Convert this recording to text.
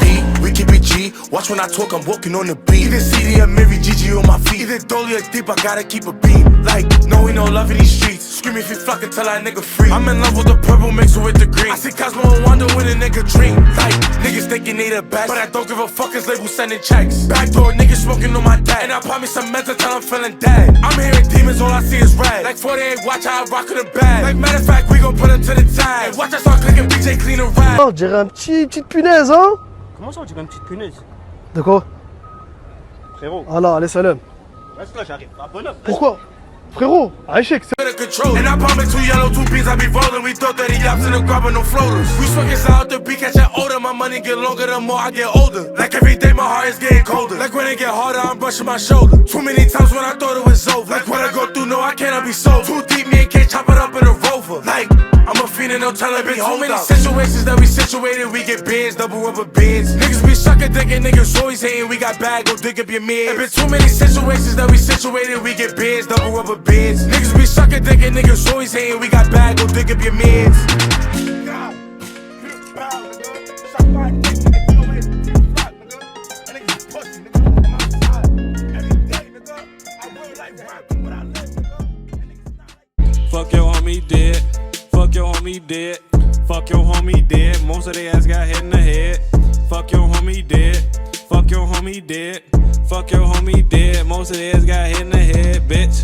P, we keep it G. Watch when I talk, I'm walking on the beat. Either CD or Mary Gigi on my feet. Either Dolly or Deep, I gotta keep a beat. Like, no, we no love in these streets. Scream if you flock until that nigga free. I'm in love with the purple mixed with the green. I see Cosmo and Wanda when a nigga dream. Like, niggas thinking they the best, but I don't give a fuck, his label sending checks. Backdoor niggas smoking on my dad, and I promise some meds until I'm feeling dead. I'm hearing demons, all I see is red. Like 48, watch how I rock in the bag. Like matter of fact, we gon' put him to the tag. Watch us start clicking BJ clean a rap. On dirait un petite punaise, hein? Comment ça on dirait une petite punaise? De quoi? Frérot. Ah là, allez, salam. Reste là, j'arrive. Ah, bonhomme. Pourquoi? Frérot, échec, c'est... And I promise 2 yellow, 2 beans, I be rolling. We thought that he yaps in the grub no floaters. We smoking out the beat, catching older. My money get longer the more I get older. Like every day my heart is getting colder. Like when it get harder, I'm brushing my shoulder. Too many times when I thought it was over. Like what I go through, no, I cannot be sober. Too deep, me and K chop it up in a Rover. Like, I'm a fiend and no telling me hold up. So many situations that we situated, we get bins, double rubber bins. Niggas be sucking, thinking niggas always hating. We got bag, go dig up your mans. There been too many situations that we situated, we get bins, double rubber bins. Niggas be sucking, thinking niggas always hating. We got bag, go dig up your mans. Fuck your homie dead. Fuck your homie dead. Fuck your homie dead. Most of their ass got hit in the head. Fuck your homie dead. Fuck your homie dead. Fuck your homie dead. Most of their ass got hit in the head, bitch.